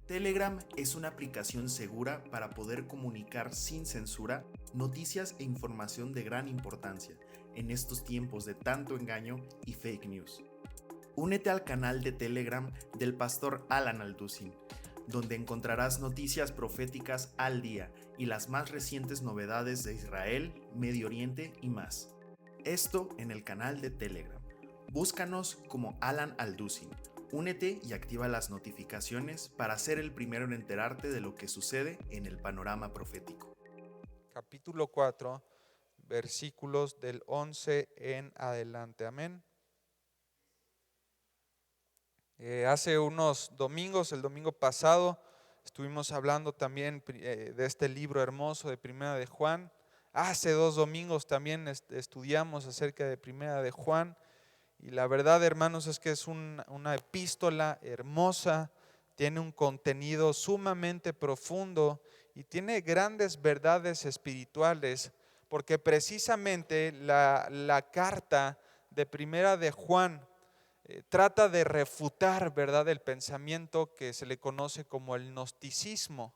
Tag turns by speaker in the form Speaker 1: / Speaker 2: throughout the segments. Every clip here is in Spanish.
Speaker 1: Telegram es una aplicación segura para poder comunicar sin censura noticias e información de gran importancia en estos tiempos de tanto engaño y fake news. Únete al canal de Telegram del pastor Alan Alducin, donde encontrarás noticias proféticas al día y las más recientes novedades de Israel, Medio Oriente y más. Esto en el canal de Telegram. Búscanos como Alan Alducin. Únete y activa las notificaciones para ser el primero en enterarte de lo que sucede en el panorama profético.
Speaker 2: Capítulo 4, versículos del 11 en adelante. Amén. Hace unos domingos, el domingo pasado, estuvimos hablando también de este libro hermoso de Primera de Juan. Hace 2 domingos también estudiamos acerca de Primera de Juan. Y la verdad, hermanos, es que es una epístola hermosa, tiene un contenido sumamente profundo y tiene grandes verdades espirituales, porque precisamente la carta de Primera de Juan trata de refutar, ¿verdad?, el pensamiento que se le conoce como el gnosticismo.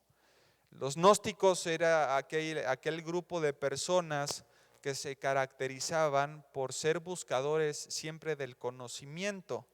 Speaker 2: Los gnósticos era aquel grupo de personas que se caracterizaban por ser buscadores siempre del conocimiento.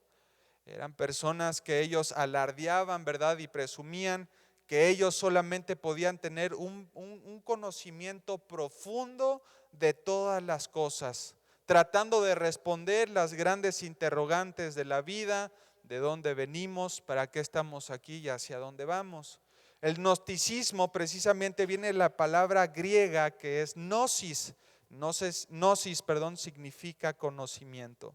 Speaker 2: Eran personas que ellos alardeaban, ¿verdad?, y presumían que ellos solamente podían tener un conocimiento profundo de todas las cosas, tratando de responder las grandes interrogantes de la vida, de dónde venimos, para qué estamos aquí y hacia dónde vamos. El gnosticismo precisamente viene de la palabra griega que es gnosis. Gnosis, significa conocimiento.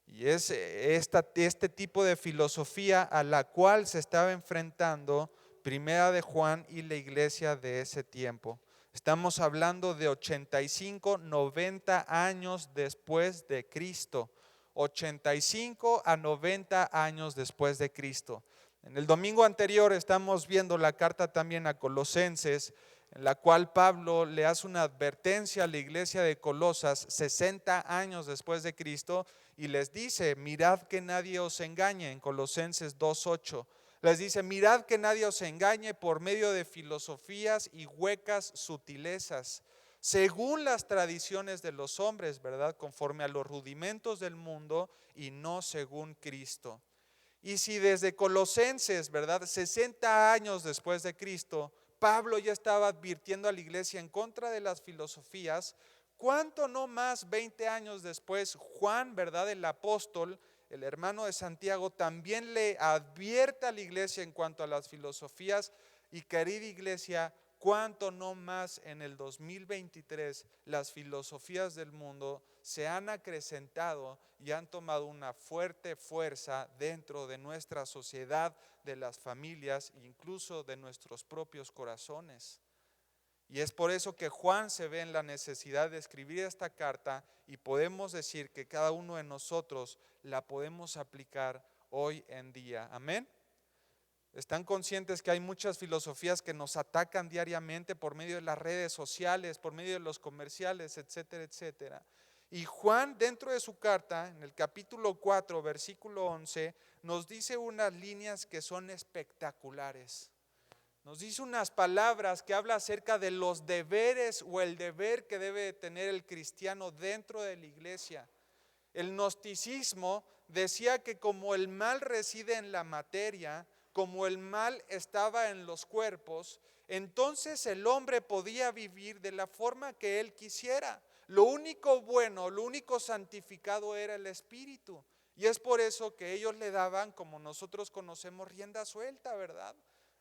Speaker 2: Y es este tipo de filosofía a la cual se estaba enfrentando Primera de Juan y la iglesia de ese tiempo. Estamos hablando de 85, 90 años después de Cristo. 85 a 90 años después de Cristo. En el domingo anterior estamos viendo la carta también a Colosenses, en la cual Pablo le hace una advertencia a la iglesia de Colosas 60 años después de Cristo y les dice, mirad que nadie os engañe, en Colosenses 2:8. Les dice, mirad que nadie os engañe por medio de filosofías y huecas sutilezas, según las tradiciones de los hombres, ¿verdad?, conforme a los rudimentos del mundo y no según Cristo. Y si desde Colosenses, ¿verdad?, 60 años después de Cristo, Pablo ya estaba advirtiendo a la iglesia en contra de las filosofías, ¿cuánto no más 20 años después Juan, ¿verdad?, el apóstol, el hermano de Santiago, también le advierte a la iglesia en cuanto a las filosofías? Y querida iglesia, ¿cuánto no más en el 2023 las filosofías del mundo se han acrecentado y han tomado una fuerte fuerza dentro de nuestra sociedad, de las familias, incluso de nuestros propios corazones? Y es por eso que Juan se ve en la necesidad de escribir esta carta y podemos decir que cada uno de nosotros la podemos aplicar hoy en día. Amén. ¿Están conscientes que hay muchas filosofías que nos atacan diariamente por medio de las redes sociales, por medio de los comerciales, etcétera, etcétera? Y Juan, dentro de su carta, en el capítulo 4, versículo 11, nos dice unas líneas que son espectaculares. Nos dice unas palabras que habla acerca de los deberes o el deber que debe tener el cristiano dentro de la iglesia. El gnosticismo decía que como el mal reside en la materia, como el mal estaba en los cuerpos, entonces el hombre podía vivir de la forma que él quisiera. Lo único bueno, lo único santificado era el espíritu. Y es por eso que ellos le daban, como nosotros conocemos, rienda suelta, ¿verdad?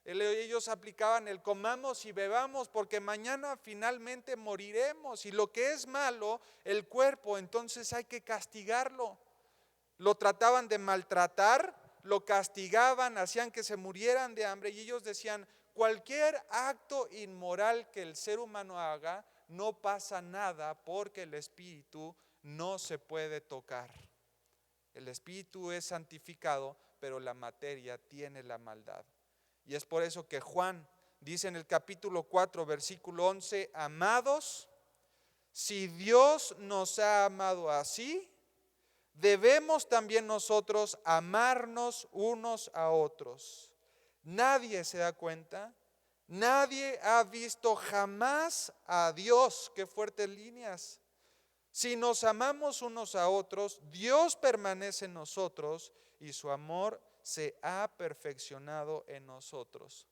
Speaker 2: Ellos aplicaban el comamos y bebamos porque mañana finalmente moriremos, y lo que es malo, el cuerpo, entonces hay que castigarlo. Lo trataban de maltratar, lo castigaban, hacían que se murieran de hambre, y ellos decían, cualquier acto inmoral que el ser humano haga, no pasa nada porque el espíritu no se puede tocar. El espíritu es santificado, pero la materia tiene la maldad. Y es por eso que Juan dice en el capítulo 4, versículo 11, amados, si Dios nos ha amado así, debemos también nosotros amarnos unos a otros. Nadie se da cuenta. Nadie ha visto jamás a Dios. Qué fuertes líneas. Si nos amamos unos a otros, Dios permanece en nosotros y su amor se ha perfeccionado en nosotros.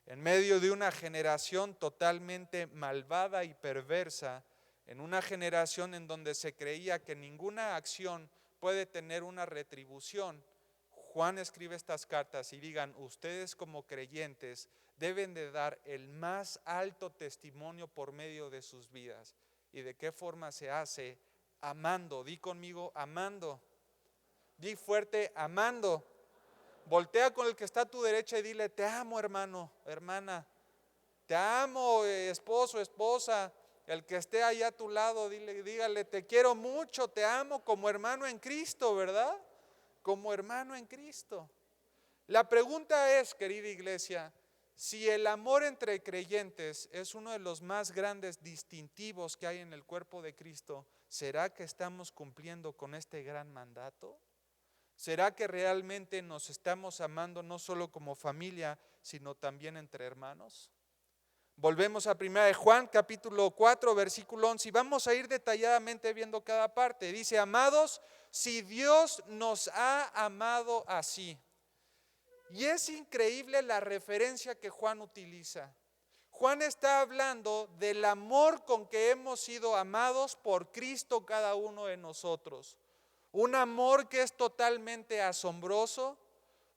Speaker 2: En medio de una generación totalmente malvada y perversa, en una generación en donde se creía que ninguna acción puede tener una retribución, Juan escribe estas cartas y digan, ustedes como creyentes deben de dar el más alto testimonio por medio de sus vidas. ¿Y de qué forma se hace? Amando. Di conmigo, amando. Di fuerte, amando. Voltea con el que está a tu derecha y dile, te amo, hermano, hermana. Te amo, esposo, esposa. El que esté ahí a tu lado, dígale, te quiero mucho, te amo como hermano en Cristo, ¿verdad? Como hermano en Cristo. La pregunta es, querida iglesia, si el amor entre creyentes es uno de los más grandes distintivos que hay en el cuerpo de Cristo, ¿será que estamos cumpliendo con este gran mandato? ¿Será que realmente nos estamos amando no solo como familia, sino también entre hermanos? Volvemos a 1 de Juan, capítulo 4, versículo 11, y vamos a ir detalladamente viendo cada parte. Dice, amados, si Dios nos ha amado así. Y es increíble la referencia que Juan utiliza. Juan está hablando del amor con que hemos sido amados por Cristo cada uno de nosotros. Un amor que es totalmente asombroso,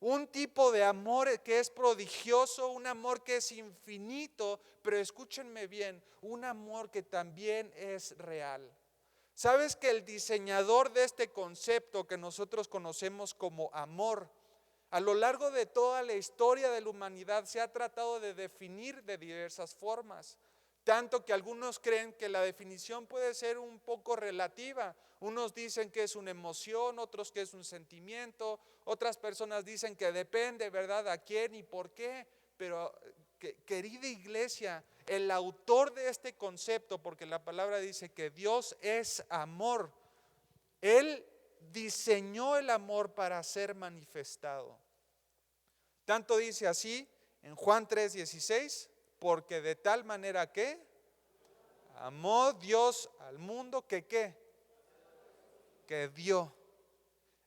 Speaker 2: un tipo de amor que es prodigioso, un amor que es infinito, pero escúchenme bien, un amor que también es real. ¿Sabes que el diseñador de este concepto que nosotros conocemos como amor, a lo largo de toda la historia de la humanidad se ha tratado de definir de diversas formas? Tanto que algunos creen que la definición puede ser un poco relativa. Unos dicen que es una emoción, otros que es un sentimiento, otras personas dicen que depende, ¿verdad?, a quién y por qué. Pero querida iglesia, el autor de este concepto, porque la palabra dice que Dios es amor, Él diseñó el amor para ser manifestado. Tanto dice así en Juan 3:16, porque de tal manera que amó Dios al mundo que ¿qué? Que dio.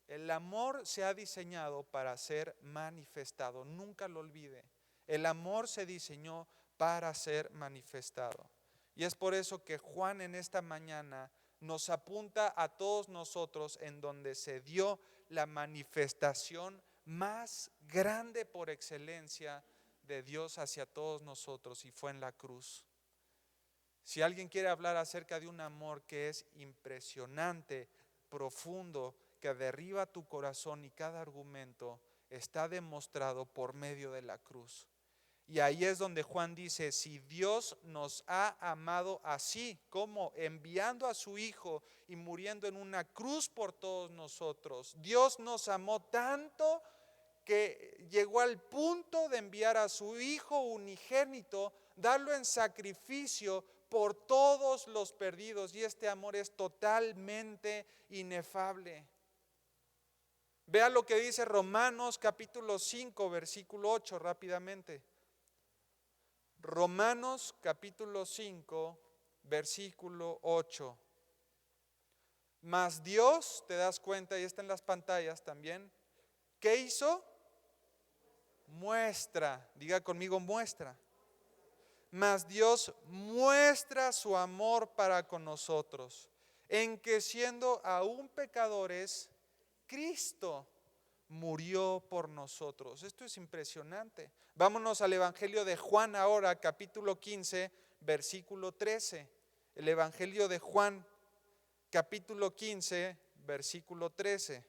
Speaker 2: El amor se ha diseñado para ser manifestado, nunca lo olvide. El amor se diseñó para ser manifestado. Y es por eso que Juan en esta mañana nos apunta a todos nosotros en donde se dio la manifestación más grande por excelencia de Dios hacia todos nosotros, y fue en la cruz. Si alguien quiere hablar acerca de un amor que es impresionante, profundo, que derriba tu corazón y cada argumento, está demostrado por medio de la cruz. Y ahí es donde Juan dice, si Dios nos ha amado así, como enviando a su Hijo y muriendo en una cruz por todos nosotros, Dios nos amó tanto que llegó al punto de enviar a su Hijo unigénito, darlo en sacrificio por todos los perdidos, y este amor es totalmente inefable. Vea lo que dice Romanos capítulo 5, versículo 8 rápidamente. Romanos capítulo 5, versículo 8. Mas Dios, te das cuenta, y está en las pantallas también, ¿qué hizo? Muestra, diga conmigo, muestra. Mas Dios muestra su amor para con nosotros, en que siendo aún pecadores, Cristo murió por nosotros. Esto es impresionante. Vámonos al Evangelio de Juan ahora, capítulo 15, versículo 13. El Evangelio de Juan, capítulo 15, versículo 13.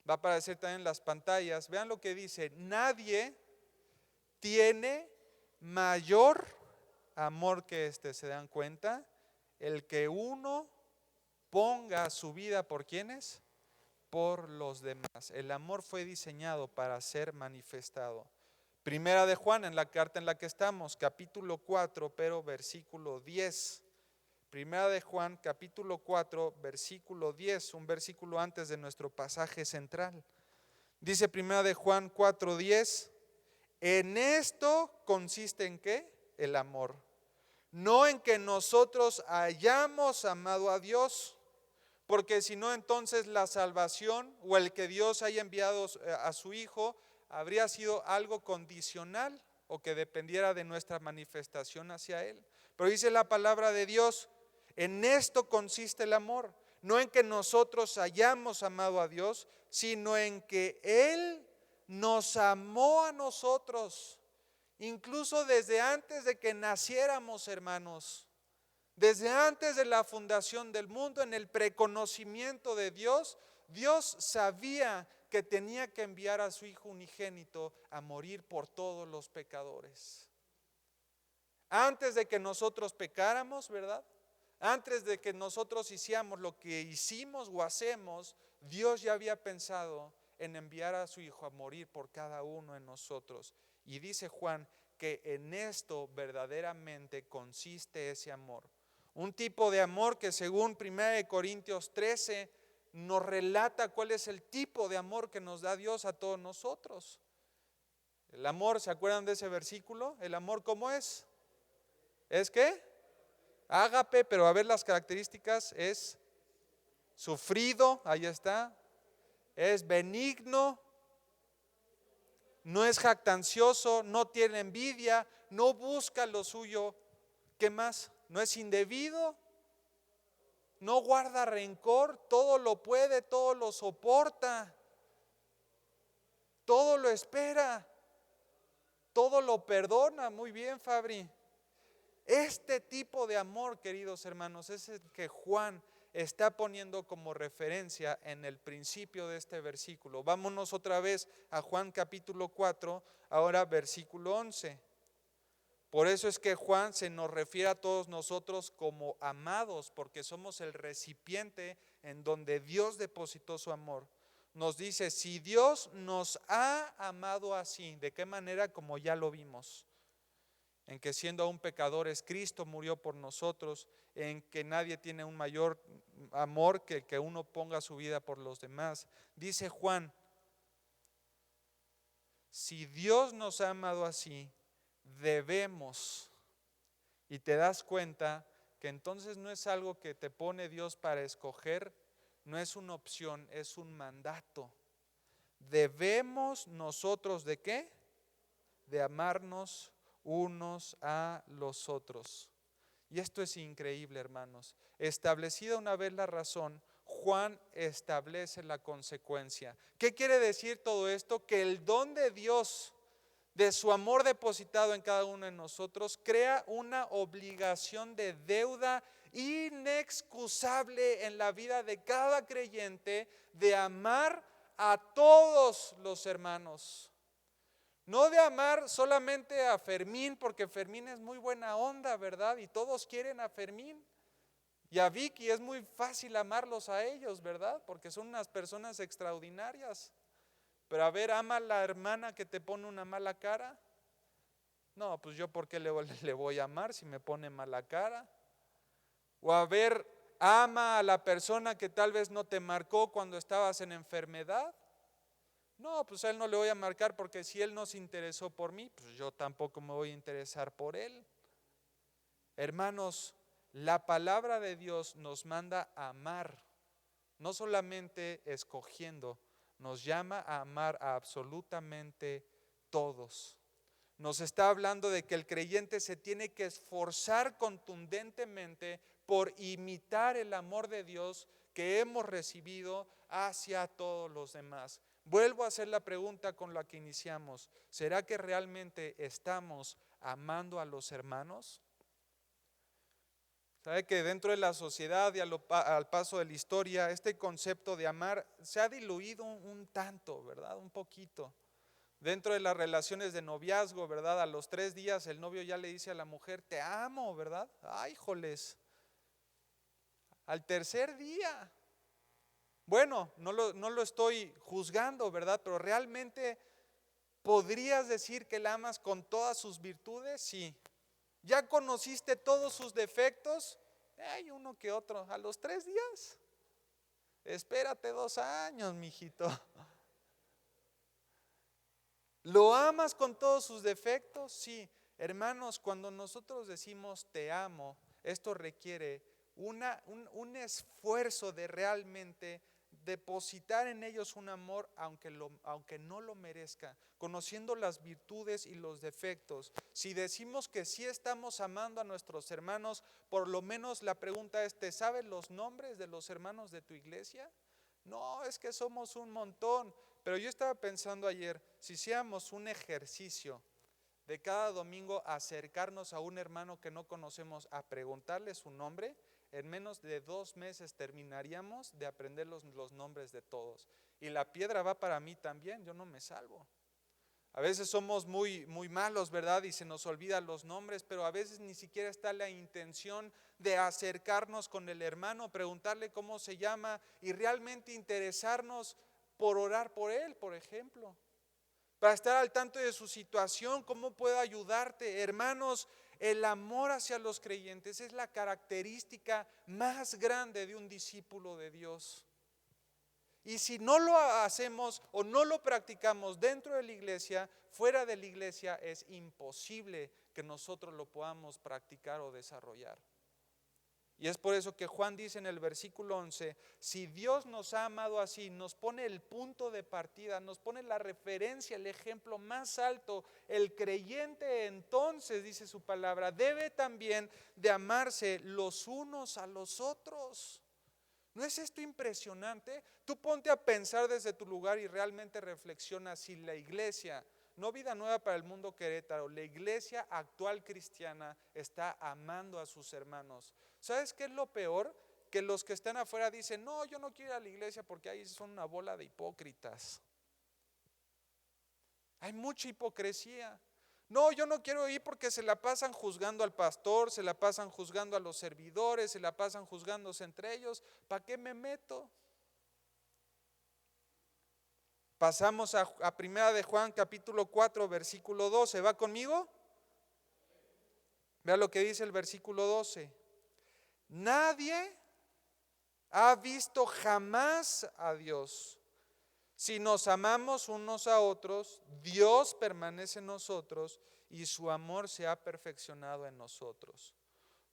Speaker 2: Va a aparecer también en las pantallas. Vean lo que dice: nadie tiene mayor amor que este. ¿Se dan cuenta? El que uno ponga su vida ¿por quiénes? Por los demás. El amor fue diseñado para ser manifestado. Primera de Juan, en la carta en la que estamos, capítulo 4, pero versículo 10. Primera de Juan, capítulo 4, versículo 10, un versículo antes de nuestro pasaje central. Dice 1 Juan 4:10, en esto consiste ¿en qué? El amor. No en que nosotros hayamos amado a Dios, porque si no, entonces la salvación o el que Dios haya enviado a su Hijo habría sido algo condicional o que dependiera de nuestra manifestación hacia Él. Pero dice la palabra de Dios, en esto consiste el amor, no en que nosotros hayamos amado a Dios, sino en que Él nos amó a nosotros, incluso desde antes de que naciéramos, hermanos. Desde antes de la fundación del mundo, en el preconocimiento de Dios, Dios sabía que tenía que enviar a su Hijo unigénito a morir por todos los pecadores. Antes de que nosotros pecáramos, ¿verdad? Antes de que nosotros hiciéramos lo que hicimos o hacemos, Dios ya había pensado en enviar a su Hijo a morir por cada uno de nosotros. Y dice Juan que en esto verdaderamente consiste ese amor. Un tipo de amor que según 1 Corintios 13 nos relata cuál es el tipo de amor que nos da Dios a todos nosotros. El amor, ¿se acuerdan de ese versículo? ¿El amor cómo es? ¿Es qué? Ágape, pero a ver las características, es sufrido, ahí está, es benigno, no es jactancioso, no tiene envidia, no busca lo suyo, ¿qué más? No es indebido, no guarda rencor, todo lo puede, todo lo soporta, todo lo espera, todo lo perdona. Muy bien, Fabri. Este tipo de amor, queridos hermanos, es el que Juan está poniendo como referencia en el principio de este versículo. Vámonos otra vez a Juan capítulo 4, ahora versículo 11. Por eso es que Juan se nos refiere a todos nosotros como amados, porque somos el recipiente en donde Dios depositó su amor. Nos dice, si Dios nos ha amado así, ¿de qué manera? Como ya lo vimos. En que siendo aún pecadores, Cristo murió por nosotros, en que nadie tiene un mayor amor que el que uno ponga su vida por los demás. Dice Juan, si Dios nos ha amado así, debemos, y te das cuenta que entonces no es algo que te pone Dios para escoger, no es una opción, es un mandato. Debemos nosotros ¿de qué? De amarnos unos a los otros. Y esto es increíble, hermanos. Establecida una vez la razón, Juan establece la consecuencia. ¿Qué quiere decir todo esto? Que el don de Dios, de su amor depositado en cada uno de nosotros, crea una obligación de deuda inexcusable en la vida de cada creyente de amar a todos los hermanos. No de amar solamente a Fermín, porque Fermín es muy buena onda, ¿verdad? Y todos quieren a Fermín. Y a Vicky es muy fácil amarlos a ellos, ¿verdad? Porque son unas personas extraordinarias. Pero a ver, ama a la hermana que te pone una mala cara. No, pues yo ¿por qué le voy a amar si me pone mala cara? O a ver, ama a la persona que tal vez no te marcó cuando estabas en enfermedad. No, pues a él no le voy a marcar porque si él no se interesó por mí, pues yo tampoco me voy a interesar por él. Hermanos, la palabra de Dios nos manda a amar, no solamente escogiendo, nos llama a amar a absolutamente todos. Nos está hablando de que el creyente se tiene que esforzar contundentemente por imitar el amor de Dios que hemos recibido hacia todos los demás. Vuelvo a hacer la pregunta con la que iniciamos. ¿Será que realmente estamos amando a los hermanos? ¿Sabe que dentro de la sociedad y al paso de la historia, este concepto de amar se ha diluido un tanto, ¿verdad? Un poquito. Dentro de las relaciones de noviazgo, ¿verdad? A los 3 días el novio ya le dice a la mujer, te amo, ¿verdad? Ay, joles. Al tercer día. Bueno, no lo estoy juzgando, ¿verdad? Pero realmente ¿podrías decir que la amas con todas sus virtudes? Sí. ¿Ya conociste todos sus defectos? Hay uno que otro. A los 3 días. Espérate 2 años, mijito. ¿Lo amas con todos sus defectos? Sí. Hermanos, cuando nosotros decimos te amo, esto requiere un esfuerzo de realmente depositar en ellos un amor aunque no lo merezca, conociendo las virtudes y los defectos. Si decimos que sí estamos amando a nuestros hermanos, por lo menos la pregunta es, ¿te sabes los nombres de los hermanos de tu iglesia? No, es que somos un montón. Pero yo estaba pensando ayer, si hiciéramos un ejercicio de cada domingo acercarnos a un hermano que no conocemos a preguntarle su nombre, en menos de 2 meses terminaríamos de aprender los nombres de todos. Y la piedra va para mí también, yo no me salvo. A veces somos muy malos, ¿verdad? Y se nos olvidan los nombres, pero a veces ni siquiera está la intención de acercarnos con el hermano, preguntarle cómo se llama y realmente interesarnos por orar por él, por ejemplo. Para estar al tanto de su situación, cómo puedo ayudarte. Hermanos, el amor hacia los creyentes es la característica más grande de un discípulo de Dios. Y si no lo hacemos o no lo practicamos dentro de la iglesia, fuera de la iglesia es imposible que nosotros lo podamos practicar o desarrollar. Y es por eso que Juan dice en el versículo 11, si Dios nos ha amado así, nos pone el punto de partida, nos pone la referencia, el ejemplo más alto, el creyente entonces, dice su palabra, debe también de amarse los unos a los otros. ¿No es esto impresionante? Tú ponte a pensar desde tu lugar y realmente reflexiona si la iglesia, no Vida Nueva para el Mundo Querétaro, la iglesia actual cristiana está amando a sus hermanos. ¿Sabes qué es lo peor? Que los que están afuera dicen, no, yo no quiero ir a la iglesia porque ahí son una bola de hipócritas. Hay mucha hipocresía. No, yo no quiero ir porque se la pasan juzgando al pastor, se la pasan juzgando a los servidores, se la pasan juzgándose entre ellos. ¿Para qué me meto? Pasamos a Primera de Juan capítulo 4 versículo 12. ¿Va conmigo? Vea lo que dice el versículo 12. Nadie ha visto jamás a Dios. Si nos amamos unos a otros, Dios permanece en nosotros y su amor se ha perfeccionado en nosotros.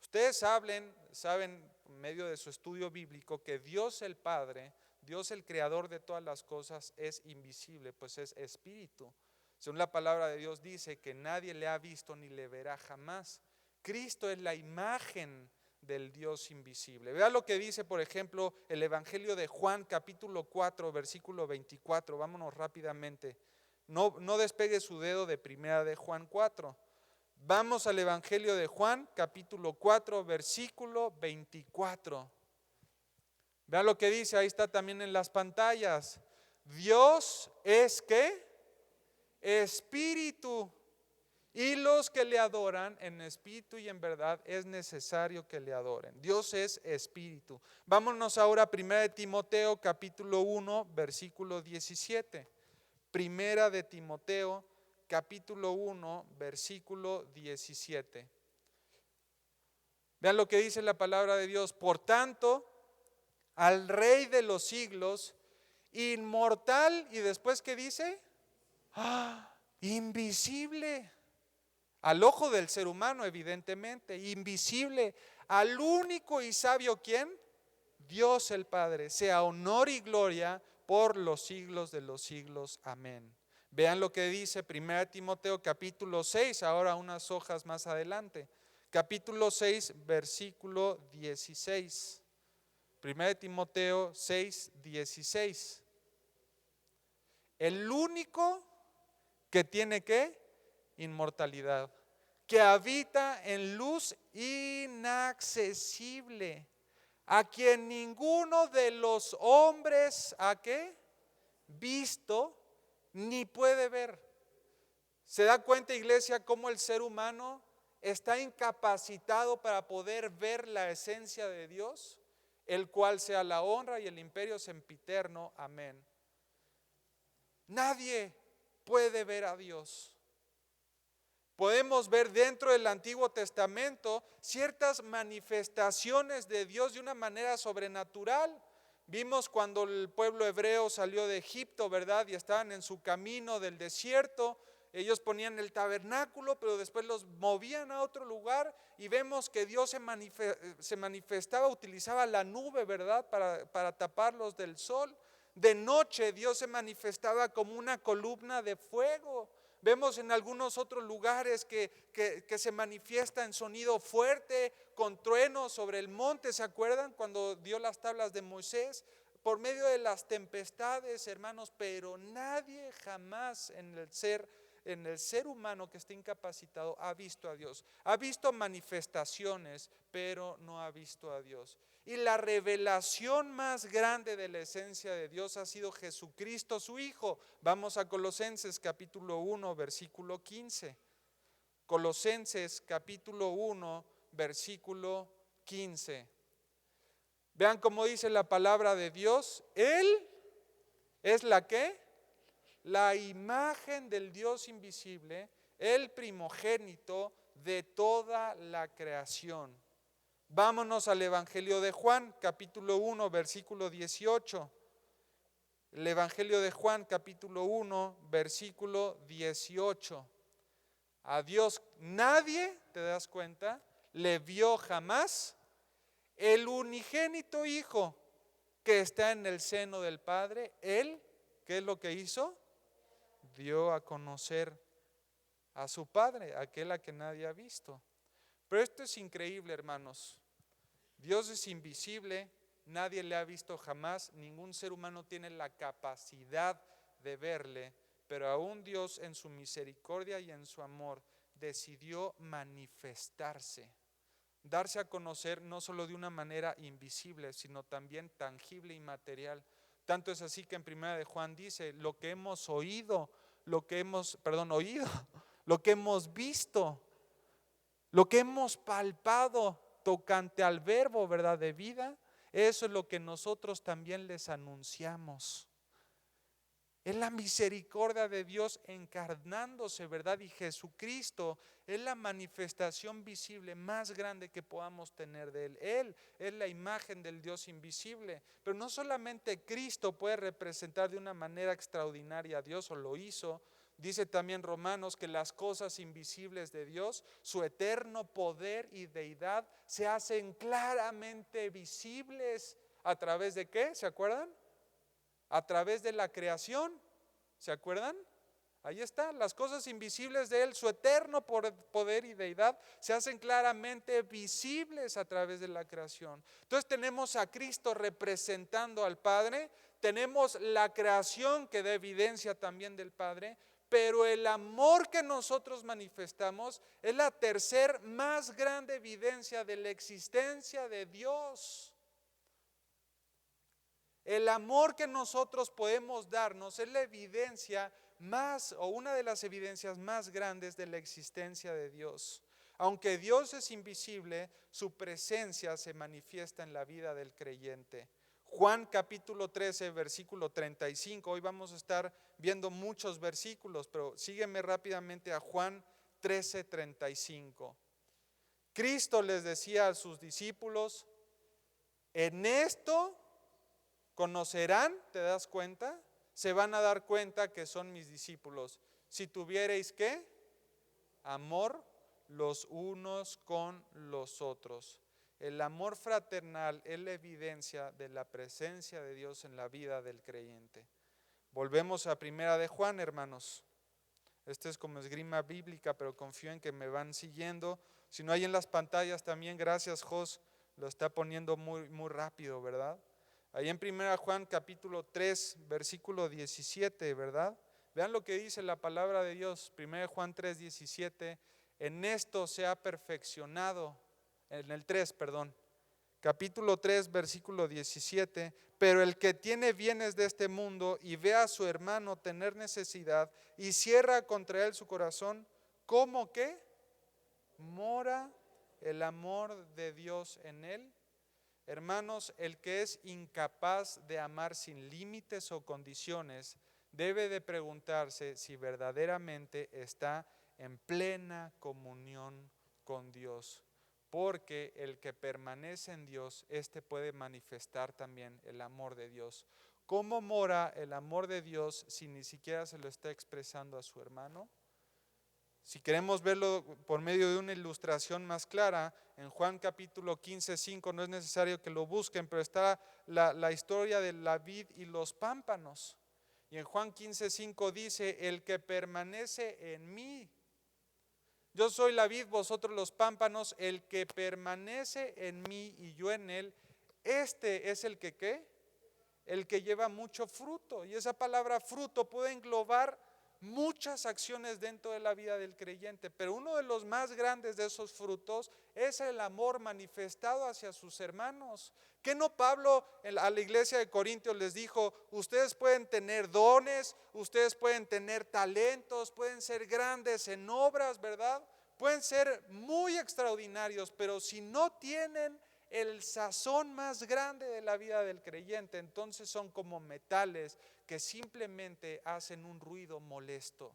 Speaker 2: Ustedes saben en medio de su estudio bíblico que Dios el Padre, Dios el creador de todas las cosas es invisible, pues es espíritu. Según la palabra de Dios dice que nadie le ha visto ni le verá jamás. Cristo es la imagen del Dios invisible. Vea lo que dice, por ejemplo, el Evangelio de Juan, capítulo 4, versículo 24. Vámonos rápidamente. No despegue su dedo de Primera de Juan 4. Vamos al Evangelio de Juan, capítulo 4, versículo 24. Vea lo que dice, ahí está también en las pantallas. Dios es ¿qué? Espíritu. Y los que le adoran en espíritu y en verdad es necesario que le adoren. Dios es espíritu. Vámonos ahora a 1 de Timoteo capítulo 1 versículo 17. Primera de Timoteo capítulo 1 versículo 17. Vean lo que dice la palabra de Dios. Por tanto, al Rey de los siglos, inmortal, y después ¿qué dice? Invisible. Al ojo del ser humano, evidentemente, invisible, al único y sabio, ¿quién? Dios el Padre, sea honor y gloria por los siglos de los siglos. Amén. Vean lo que dice 1 Timoteo capítulo 6, ahora unas hojas más adelante. Capítulo 6, versículo 16. 1 Timoteo 6, 16. El único que tiene ¿qué? Inmortalidad, que habita en luz inaccesible, a quien ninguno de los hombres ¿a qué? Visto ni puede ver. ¿Se da cuenta, iglesia, cómo el ser humano está incapacitado para poder ver la esencia de Dios, el cual sea la honra y el imperio sempiterno? Amén. Nadie puede ver a Dios. Podemos ver dentro del Antiguo Testamento ciertas manifestaciones de Dios de una manera sobrenatural. Vimos cuando el pueblo hebreo salió de Egipto, ¿verdad? Y estaban en su camino del desierto. Ellos ponían el tabernáculo, pero después los movían a otro lugar y vemos que Dios se manifestaba, utilizaba la nube, ¿verdad? Para taparlos del sol. De noche Dios se manifestaba como una columna de fuego. Vemos en algunos otros lugares que se manifiesta en sonido fuerte, con truenos sobre el monte. ¿Se acuerdan cuando dio las tablas de Moisés? Por medio de las tempestades, hermanos, pero nadie jamás en el ser humano que esté incapacitado ha visto a Dios. Ha visto manifestaciones, pero no ha visto a Dios. Y la revelación más grande de la esencia de Dios ha sido Jesucristo, su Hijo. Vamos a Colosenses capítulo 1, versículo 15. Colosenses capítulo 1, versículo 15. Vean cómo dice la palabra de Dios. Él es la ¿qué? La imagen del Dios invisible, el primogénito de toda la creación. Vámonos al Evangelio de Juan, capítulo 1, versículo 18. El Evangelio de Juan, capítulo 1, versículo 18. A Dios nadie, ¿te das cuenta?, le vio jamás. El unigénito Hijo que está en el seno del Padre, Él, ¿qué es lo que hizo? Dio a conocer a su Padre, aquel a que nadie ha visto. Pero esto es increíble, hermanos. Dios es invisible, nadie le ha visto jamás, ningún ser humano tiene la capacidad de verle, pero aún Dios en su misericordia y en su amor decidió manifestarse, darse a conocer no solo de una manera invisible, sino también tangible y material. Tanto es así que en 1 de Juan dice, lo que hemos oído, lo que hemos visto, lo que hemos palpado tocante al verbo, ¿verdad?, de vida, eso es lo que nosotros también les anunciamos. Es la misericordia de Dios encarnándose, ¿verdad? Y Jesucristo es la manifestación visible más grande que podamos tener de Él. Él es la imagen del Dios invisible. Pero no solamente Cristo puede representar de una manera extraordinaria a Dios, o lo hizo. Dice también Romanos que las cosas invisibles de Dios, su eterno poder y deidad, se hacen claramente visibles. ¿A través de qué? ¿Se acuerdan? A través de la creación, ¿se acuerdan? Ahí está, las cosas invisibles de Él, su eterno poder y deidad, se hacen claramente visibles a través de la creación. Entonces tenemos a Cristo representando al Padre, tenemos la creación que da evidencia también del Padre, pero el amor que nosotros manifestamos es la tercer más grande evidencia de la existencia de Dios. El amor que nosotros podemos darnos es la evidencia más, o una de las evidencias más grandes de la existencia de Dios. Aunque Dios es invisible, su presencia se manifiesta en la vida del creyente. Juan capítulo 13, versículo 35. Hoy vamos a estar viendo muchos versículos, pero sígueme rápidamente a Juan 13, 35. Cristo les decía a sus discípulos, en esto conocerán, ¿te das cuenta? Se van a dar cuenta que son mis discípulos. Si tuvierais ¿qué? Amor los unos con los otros. El amor fraternal es la evidencia de la presencia de Dios en la vida del creyente. Volvemos a 1 de Juan, hermanos. Este es como esgrima bíblica, pero confío en que me van siguiendo. Si no hay en las pantallas también, gracias Jos, lo está poniendo muy rápido, ¿verdad? Ahí en 1 Juan capítulo 3, versículo 17, ¿verdad? Vean lo que dice la palabra de Dios, 1 Juan 3, 17. En esto se ha perfeccionado, en el 3, perdón, capítulo 3, versículo 17. Pero el que tiene bienes de este mundo y ve a su hermano tener necesidad y cierra contra él su corazón, ¿cómo qué? ¿Mora el amor de Dios en él? Hermanos, el que es incapaz de amar sin límites o condiciones debe de preguntarse si verdaderamente está en plena comunión con Dios. porque el que permanece en Dios, éste puede manifestar también el amor de Dios. ¿Cómo mora el amor de Dios si ni siquiera se lo está expresando a su hermano? Si queremos verlo por medio de una ilustración más clara, en Juan capítulo 15, 5, no es necesario que lo busquen, pero está la historia de la vid y los pámpanos. Y en Juan 15, 5 dice, el que permanece en mí, yo soy la vid, vosotros los pámpanos, el que permanece en mí y yo en él, este es el que ¿qué? El que lleva mucho fruto. Y esa palabra fruto puede englobar muchas acciones dentro de la vida del creyente, pero uno de los más grandes de esos frutos es el amor manifestado hacia sus hermanos. ¿Qué no Pablo a la iglesia de Corintios les dijo? Ustedes pueden tener dones, ustedes pueden tener talentos, pueden ser grandes en obras, ¿verdad? Pueden ser muy extraordinarios, pero si no tienen el sazón más grande de la vida del creyente, entonces son como metales que simplemente hacen un ruido molesto.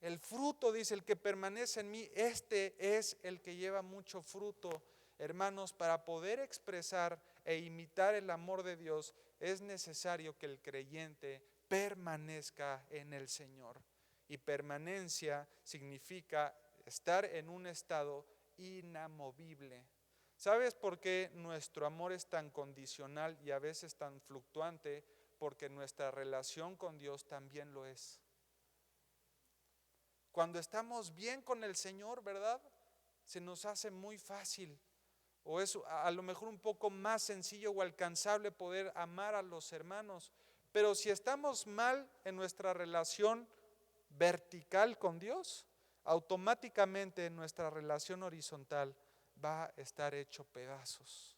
Speaker 2: El fruto, dice, el que permanece en mí, este es el que lleva mucho fruto. Hermanos, para poder expresar e imitar el amor de Dios, es necesario que el creyente permanezca en el Señor. Y permanencia significa estar en un estado inamovible. ¿Sabes por qué nuestro amor es tan condicional y a veces tan fluctuante? Porque nuestra relación con Dios también lo es. Cuando estamos bien con el Señor, ¿verdad? Se nos hace muy fácil, o es a lo mejor un poco más sencillo o alcanzable poder amar a los hermanos. Pero si estamos mal en nuestra relación vertical con Dios, automáticamente nuestra relación horizontal va a estar hecho pedazos.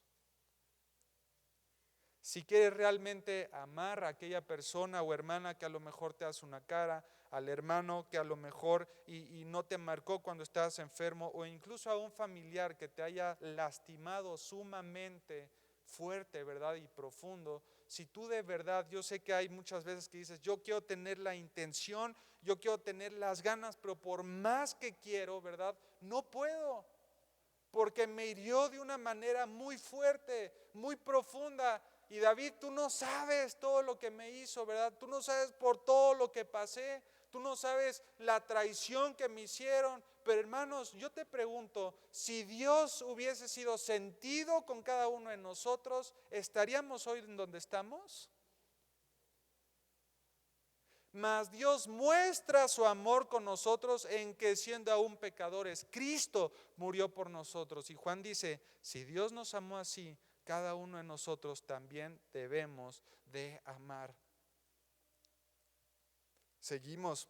Speaker 2: Si quieres realmente amar a aquella persona o hermana que a lo mejor te hace una cara, al hermano que a lo mejor y no te marcó cuando estabas enfermo, o incluso a un familiar que te haya lastimado sumamente fuerte, ¿verdad? Y profundo. Si tú de verdad, yo sé que hay muchas veces que dices, yo quiero tener la intención, yo quiero tener las ganas, pero por más que quiero, ¿verdad? No puedo, porque me hirió de una manera muy fuerte, muy profunda. Y David, tú no sabes todo lo que me hizo, ¿verdad? Tú no sabes por todo lo que pasé, tú no sabes la traición que me hicieron. Pero hermanos, yo te pregunto, si Dios hubiese sido sentido con cada uno de nosotros, ¿estaríamos hoy en donde estamos? Mas Dios muestra su amor con nosotros en que siendo aún pecadores, Cristo murió por nosotros. Y Juan dice, si Dios nos amó así, cada uno de nosotros también debemos de amar. Seguimos,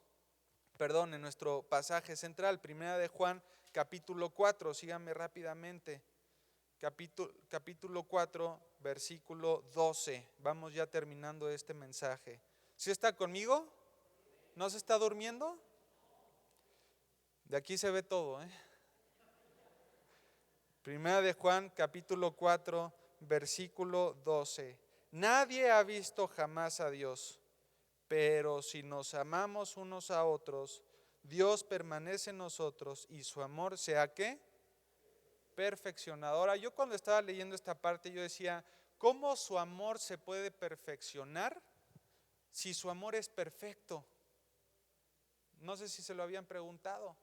Speaker 2: en nuestro pasaje central, primera de Juan, capítulo 4, síganme rápidamente. Capítulo 4, versículo 12. Vamos ya terminando este mensaje. ¿Sí está conmigo? ¿No se está durmiendo? De aquí se ve todo, ¿eh? Primera de Juan, capítulo 4, versículo 12. Nadie ha visto jamás a Dios, pero si nos amamos unos a otros, Dios permanece en nosotros y su amor sea ¿qué? Perfeccionado. Ahora, yo cuando estaba leyendo esta parte, yo decía, ¿cómo su amor se puede perfeccionar si su amor es perfecto? No sé si se lo habían preguntado.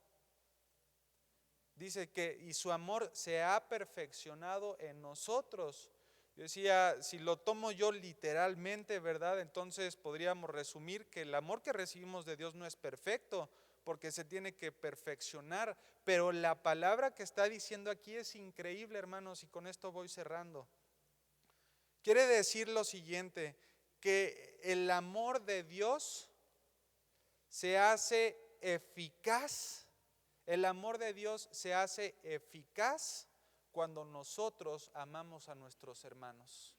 Speaker 2: Dice que y su amor se ha perfeccionado en nosotros. Yo decía, si lo tomo yo literalmente, ¿verdad? Entonces podríamos resumir que el amor que recibimos de Dios no es perfecto, porque se tiene que perfeccionar. Pero la palabra que está diciendo aquí es increíble, hermanos, y con esto voy cerrando. Quiere decir lo siguiente, que el amor de Dios se hace eficaz. El amor de Dios se hace eficaz cuando nosotros amamos a nuestros hermanos.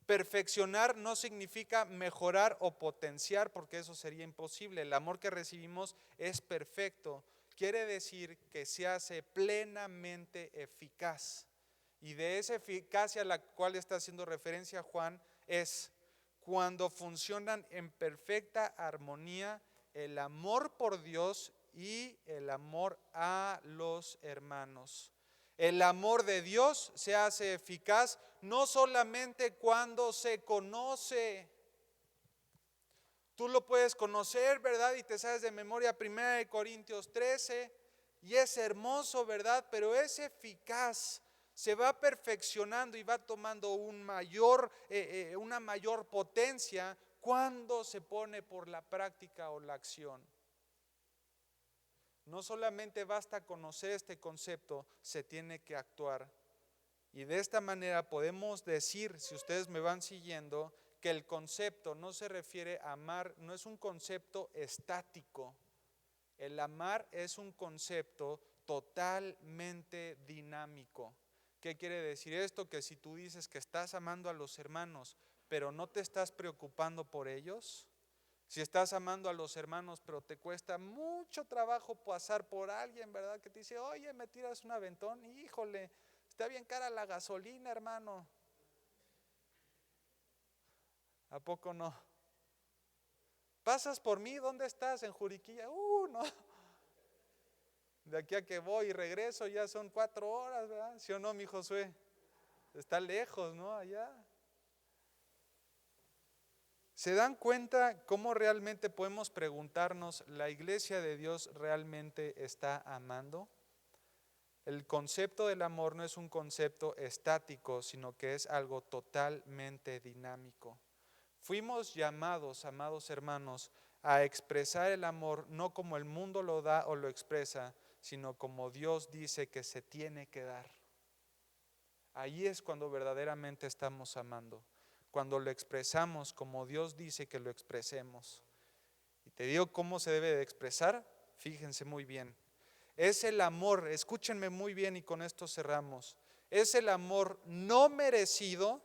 Speaker 2: Perfeccionar no significa mejorar o potenciar, porque eso sería imposible. El amor que recibimos es perfecto. Quiere decir que se hace plenamente eficaz. Y de esa eficacia a la cual está haciendo referencia Juan es cuando funcionan en perfecta armonía el amor por Dios y el amor a los hermanos. El amor de Dios se hace eficaz no solamente cuando se conoce. Tú lo puedes conocer, ¿verdad? Y te sabes de memoria 1 Corintios 13 y es hermoso, ¿verdad? Pero es eficaz, se va perfeccionando y va tomando una mayor potencia cuando se pone por la práctica o la acción. No solamente basta conocer este concepto, se tiene que actuar. Y de esta manera podemos decir, si ustedes me van siguiendo, que el concepto no se refiere a amar, no es un concepto estático. El amar es un concepto totalmente dinámico. ¿Qué quiere decir esto? Que si tú dices que estás amando a los hermanos, pero no te estás preocupando por ellos, si estás amando a los hermanos, pero te cuesta mucho trabajo pasar por alguien, ¿verdad? Que te dice, oye, me tiras un aventón, híjole, está bien cara la gasolina, hermano. ¿A poco no? ¿Pasas por mí? ¿Dónde estás? En Juriquilla. No. De aquí a que voy y regreso ya son 4 horas, ¿verdad? ¿Sí o no, mi Josué? Está lejos, ¿no? Allá. ¿Se dan cuenta cómo realmente podemos preguntarnos, ¿la iglesia de Dios realmente está amando? El concepto del amor no es un concepto estático, sino que es algo totalmente dinámico. Fuimos llamados, amados hermanos, a expresar el amor no como el mundo lo da o lo expresa, sino como Dios dice que se tiene que dar. Ahí es cuando verdaderamente estamos amando, cuando lo expresamos como Dios dice que lo expresemos. Y te digo cómo se debe de expresar, fíjense muy bien. Es el amor, escúchenme muy bien y con esto cerramos. Es el amor no merecido,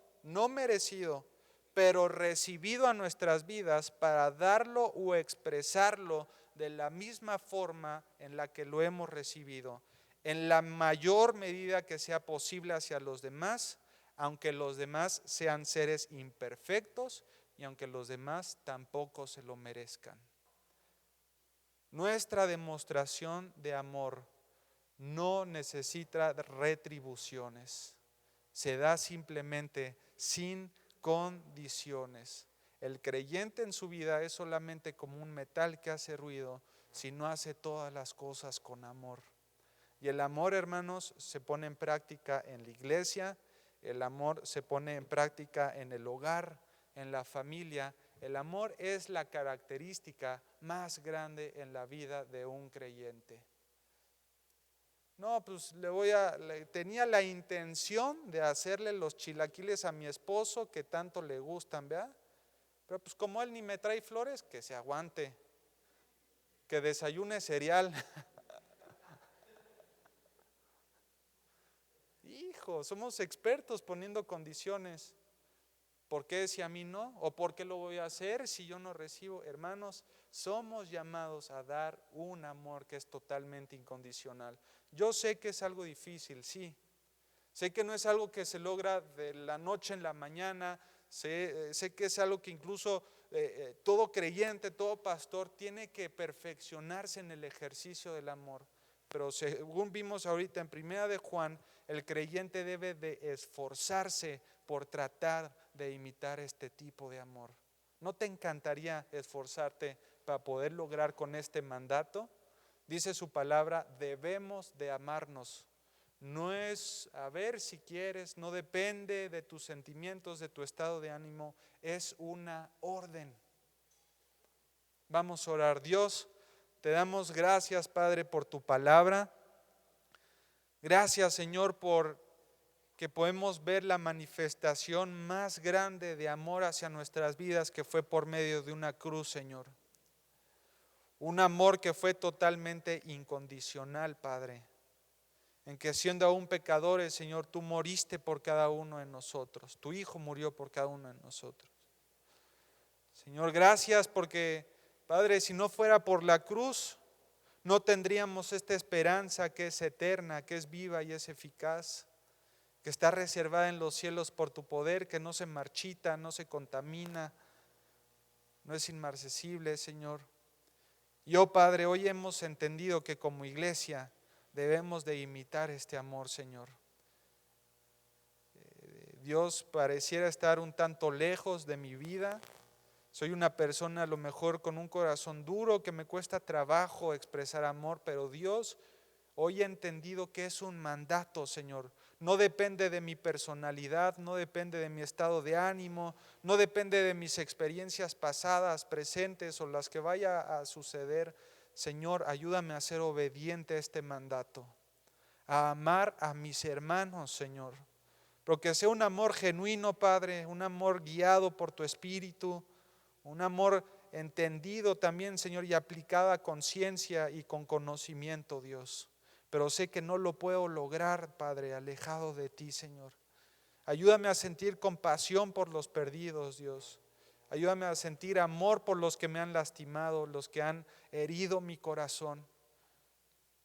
Speaker 2: pero recibido a nuestras vidas para darlo o expresarlo de la misma forma en la que lo hemos recibido, en la mayor medida que sea posible hacia los demás, aunque los demás sean seres imperfectos y aunque los demás tampoco se lo merezcan. Nuestra demostración de amor no necesita retribuciones, se da simplemente sin condiciones. El creyente en su vida es solamente como un metal que hace ruido si no hace todas las cosas con amor. Y el amor, hermanos, se pone en práctica en la iglesia, el amor se pone en práctica en el hogar, en la familia. El amor es la característica más grande en la vida de un creyente. No, pues tenía la intención de hacerle los chilaquiles a mi esposo que tanto le gustan, ¿verdad? Pero pues como él ni me trae flores, que se aguante, que desayune cereal. Hijo, somos expertos poniendo condiciones. ¿Por qué si a mí no? ¿O por qué lo voy a hacer si yo no recibo? Hermanos, somos llamados a dar un amor que es totalmente incondicional. Yo sé que es algo difícil, sí. Sé que no es algo que se logra de la noche en la mañana. Sé que es algo que incluso todo creyente, todo pastor tiene que perfeccionarse en el ejercicio del amor. Pero según vimos ahorita en 1 de Juan, el creyente debe de esforzarse por tratar de imitar este tipo de amor. ¿No te encantaría esforzarte para poder lograr con este mandato? Dice su palabra, debemos de amarnos. No es a ver si quieres, no depende de tus sentimientos, de tu estado de ánimo, es una orden. Vamos a orar. Dios, te damos gracias, Padre, por tu palabra. Gracias, Señor, por que podemos ver la manifestación más grande de amor hacia nuestras vidas, que fue por medio de una cruz, Señor. Un amor que fue totalmente incondicional, Padre, en que siendo aún pecadores, Señor, tú moriste por cada uno de nosotros. Tu Hijo murió por cada uno de nosotros. Señor, gracias porque, Padre, si no fuera por la cruz, no tendríamos esta esperanza que es eterna, que es viva y es eficaz, que está reservada en los cielos por tu poder, que no se marchita, no se contamina, no es inmarcesible, Señor. Yo, Padre, hoy hemos entendido que como iglesia debemos de imitar este amor, Señor. Dios, pareciera estar un tanto lejos de mi vida. Soy una persona a lo mejor con un corazón duro que me cuesta trabajo expresar amor, pero Dios, hoy he entendido que es un mandato, Señor. No depende de mi personalidad, no depende de mi estado de ánimo, no depende de mis experiencias pasadas, presentes o las que vaya a suceder. Señor, ayúdame a ser obediente a este mandato, a amar a mis hermanos, Señor. Pero que sea un amor genuino, Padre, un amor guiado por tu Espíritu, un amor entendido también, Señor, y aplicado a conciencia y con conocimiento, Dios. Pero sé que no lo puedo lograr, Padre, alejado de ti, Señor. Ayúdame a sentir compasión por los perdidos, Dios. Ayúdame a sentir amor por los que me han lastimado, los que han herido mi corazón.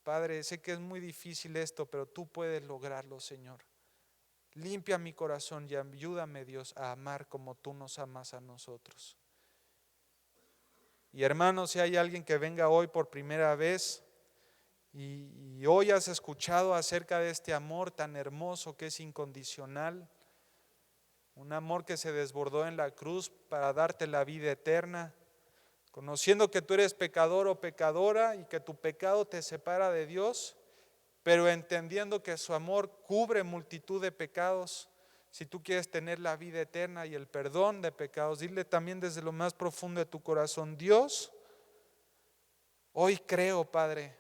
Speaker 2: Padre, sé que es muy difícil esto, pero tú puedes lograrlo, Señor. Limpia mi corazón y ayúdame, Dios, a amar como tú nos amas a nosotros. Y hermanos, si hay alguien que venga hoy por primera vez y hoy has escuchado acerca de este amor tan hermoso que es incondicional, un amor que se desbordó en la cruz para darte la vida eterna, conociendo que tú eres pecador o pecadora y que tu pecado te separa de Dios, pero entendiendo que su amor cubre multitud de pecados. Si tú quieres tener la vida eterna y el perdón de pecados, dile también desde lo más profundo de tu corazón: Dios, hoy creo, Padre,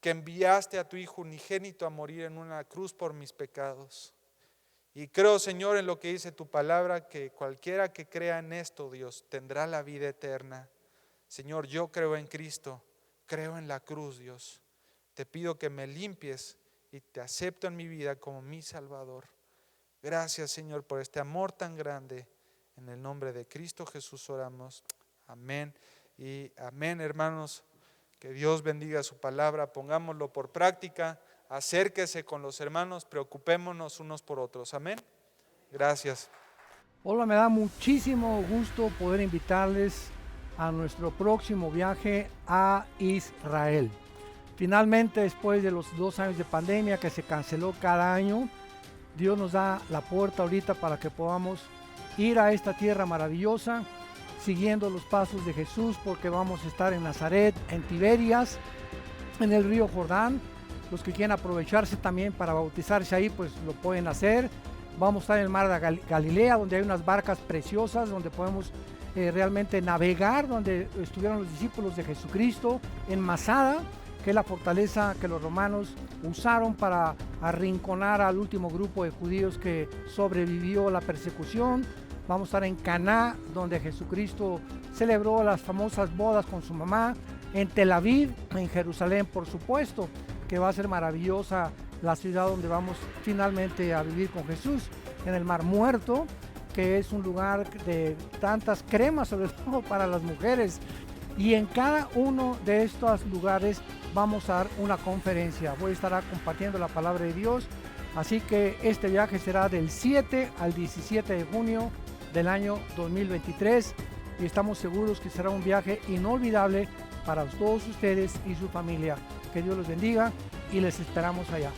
Speaker 2: que enviaste a tu Hijo unigénito a morir en una cruz por mis pecados. Y creo, Señor, en lo que dice tu palabra, que cualquiera que crea en esto, Dios, tendrá la vida eterna. Señor, yo creo en Cristo, creo en la cruz, Dios. Te pido que me limpies y te acepto en mi vida como mi Salvador. Gracias, Señor, por este amor tan grande. En el nombre de Cristo Jesús oramos. Amén y amén, hermanos. Que Dios bendiga su palabra, pongámoslo por práctica, acérquese con los hermanos, preocupémonos unos por otros. Amén. Gracias.
Speaker 3: Hola, me da muchísimo gusto poder invitarles a nuestro próximo viaje a Israel. Finalmente, después de los 2 años de pandemia que se canceló cada año, Dios nos da la puerta ahorita para que podamos ir a esta tierra maravillosa, siguiendo los pasos de Jesús, porque vamos a estar en Nazaret, en Tiberias, en el río Jordán. Los que quieran aprovecharse también para bautizarse ahí, pues lo pueden hacer. Vamos a estar en el mar de Galilea, donde hay unas barcas preciosas, donde podemos realmente navegar, donde estuvieron los discípulos de Jesucristo, en Masada, que es la fortaleza que los romanos usaron para arrinconar al último grupo de judíos que sobrevivió la persecución. Vamos a estar en Caná, donde Jesucristo celebró las famosas bodas con su mamá. En Tel Aviv, en Jerusalén, por supuesto, que va a ser maravillosa la ciudad donde vamos finalmente a vivir con Jesús. En el Mar Muerto, que es un lugar de tantas cremas, sobre todo para las mujeres. Y en cada uno de estos lugares vamos a dar una conferencia. Voy a estar compartiendo la palabra de Dios. Así que este viaje será del 7 al 17 de junio del año 2023 y estamos seguros que será un viaje inolvidable para todos ustedes y su familia. Que Dios los bendiga y les esperamos allá.